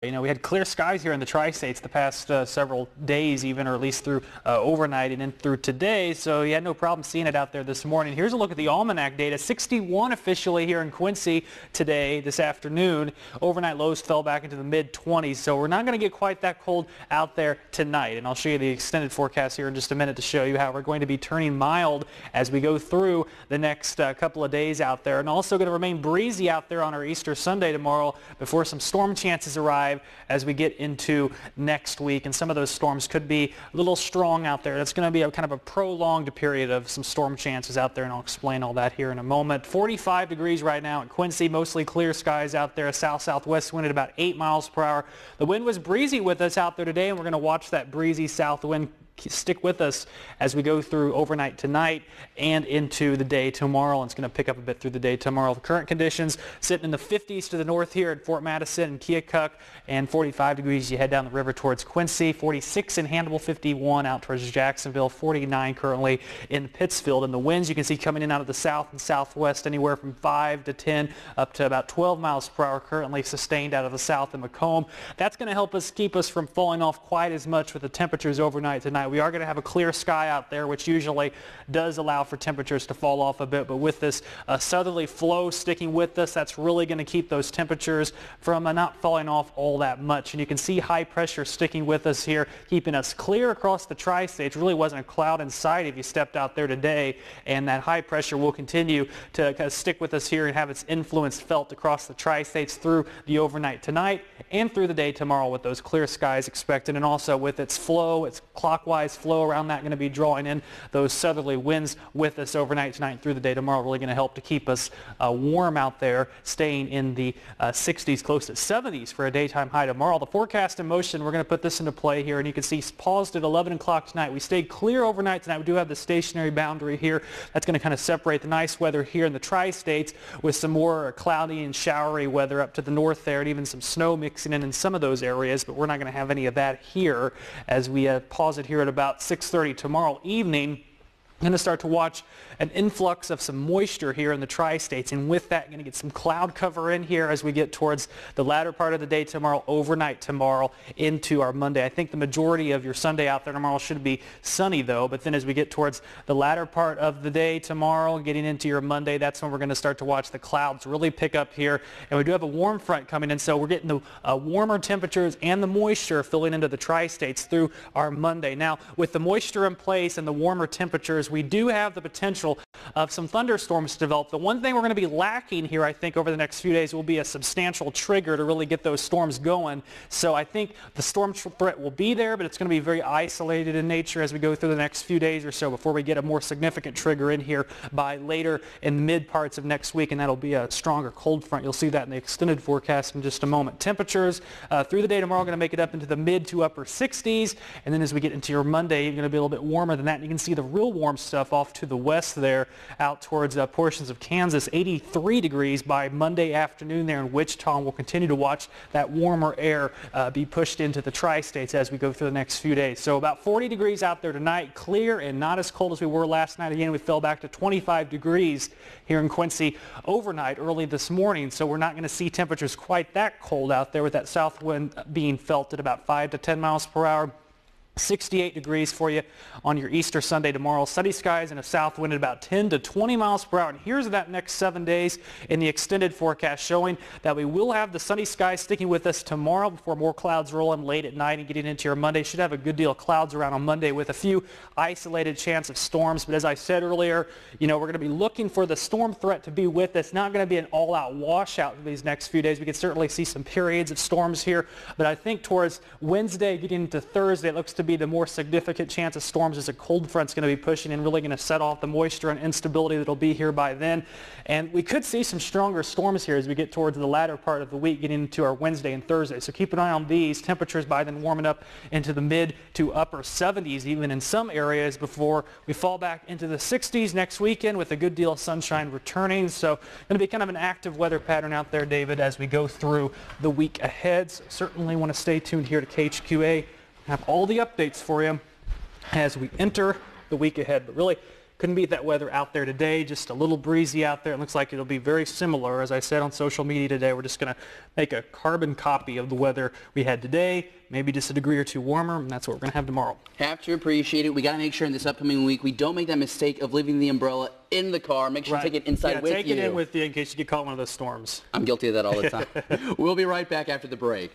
You know, we had clear skies here in the tri-states the past several days even, or at least through overnight and in through today, so you had no problem seeing it out there this morning. Here's a look at the almanac data. 61 officially here in Quincy today, this afternoon. Overnight lows fell back into the mid-20s, so we're not going to get quite that cold out there tonight. And I'll show you the extended forecast here in just a minute to show you how we're going to be turning mild as we go through the next couple of days out there. And also going to remain breezy out there on our Easter Sunday tomorrow before some storm chances arrive as we get into next week, and some of those storms could be a little strong out there. That's going to be a kind of a prolonged period of some storm chances out there, and I'll explain all that here in a moment. 45 degrees right now in Quincy, mostly clear skies out there. A south-southwest wind at about 8 miles per hour. The wind was breezy with us out there today, and we're going to watch that breezy south wind stick with us as we go through overnight tonight and into the day tomorrow. And it's going to pick up a bit through the day tomorrow. The current conditions sitting in the 50s to the north here at Fort Madison and KHQA, and 45 degrees as you head down the river towards Quincy, 46 in Hannibal, 51 out towards Jacksonville, 49 currently in Pittsfield. And the winds you can see coming in out of the south and southwest anywhere from 5 to 10 up to about 12 miles per hour currently sustained out of the south in Macomb. That's going to help us keep us from falling off quite as much with the temperatures overnight tonight. We are going to have a clear sky out there, which usually does allow for temperatures to fall off a bit, but with this southerly flow sticking with us, that's really going to keep those temperatures from not falling off all that much. And you can see high pressure sticking with us here, keeping us clear across the tri-states. Really wasn't a cloud in sight if you stepped out there today, and that high pressure will continue to kind of stick with us here and have its influence felt across the tri-states through the overnight tonight and through the day tomorrow, with those clear skies expected, and also with its flow, its clockwise flow around that, going to be drawing in those southerly winds with us overnight tonight and through the day tomorrow. Really going to help to keep us warm out there, staying in the 60s, close to 70s for a daytime high tomorrow. The forecast in motion, we're going to put this into play here, and you can see paused at 11 o'clock tonight. We stayed clear overnight tonight. We do have the stationary boundary here. That's going to kind of separate the nice weather here in the tri-states with some more cloudy and showery weather up to the north there, and even some snow mixing in some of those areas, but we're not going to have any of that here as we pause it here at about 6:30 tomorrow evening. I'm going to start to watch an influx of some moisture here in the tri-states, and with that, going to get some cloud cover in here as we get towards the latter part of the day tomorrow, overnight tomorrow, into our Monday. I think the majority of your Sunday out there tomorrow should be sunny, though, but then as we get towards the latter part of the day tomorrow, getting into your Monday, that's when we're going to start to watch the clouds really pick up here, and we do have a warm front coming in, so we're getting the warmer temperatures and the moisture filling into the tri-states through our Monday. Now, with the moisture in place and the warmer temperatures, we do have the potential of some thunderstorms to develop. The one thing we're going to be lacking here, I think, over the next few days will be a substantial trigger to really get those storms going. So I think the storm threat will be there, but it's going to be very isolated in nature as we go through the next few days or so before we get a more significant trigger in here by later in the mid parts of next week, and that'll be a stronger cold front. You'll see that in the extended forecast in just a moment. Temperatures through the day tomorrow are going to make it up into the mid to upper 60s, and then as we get into your Monday, you're going to be a little bit warmer than that. And you can see the real warm stuff off to the west there out towards portions of Kansas. 83 degrees by Monday afternoon there in Wichita, and we'll continue to watch that warmer air be pushed into the tri-states as we go through the next few days. So about 40 degrees out there tonight, clear and not as cold as we were last night. Again, we fell back to 25 degrees here in Quincy overnight early this morning, so we're not going to see temperatures quite that cold out there with that south wind being felt at about 5 to 10 miles per hour. 68 degrees for you on your Easter Sunday tomorrow. Sunny skies and a south wind at about 10 to 20 miles per hour. And here's that next 7 days in the extended forecast, showing that we will have the sunny skies sticking with us tomorrow before more clouds roll in late at night and getting into your Monday. Should have a good deal of clouds around on Monday with a few isolated chance of storms. But as I said earlier, you know, we're going to be looking for the storm threat to be with us. Not going to be an all-out washout for these next few days. We could certainly see some periods of storms here, but I think towards Wednesday, getting into Thursday, it looks to be the more significant chance of storms as a cold front's going to be pushing and really going to set off the moisture and instability that'll be here by then. And we could see some stronger storms here as we get towards the latter part of the week, getting into our Wednesday and Thursday. So keep an eye on these. Temperatures by then warming up into the mid to upper 70s even in some areas before we fall back into the 60s next weekend with a good deal of sunshine returning. So going to be kind of an active weather pattern out there, David, as we go through the week ahead. So certainly want to stay tuned here to KHQA. Have all the updates for you as we enter the week ahead. But really, couldn't beat that weather out there today. Just a little breezy out there. It looks like it'll be very similar. As I said on social media today, we're just going to make a carbon copy of the weather we had today, maybe just a degree or two warmer, and that's what we're going to have tomorrow. Have to appreciate it. We got to make sure in this upcoming week we don't make that mistake of leaving the umbrella in the car. Make sure you take it inside with you. Take it in with you in case you get caught in one of those storms. I'm guilty of that all the time. We'll be right back after the break.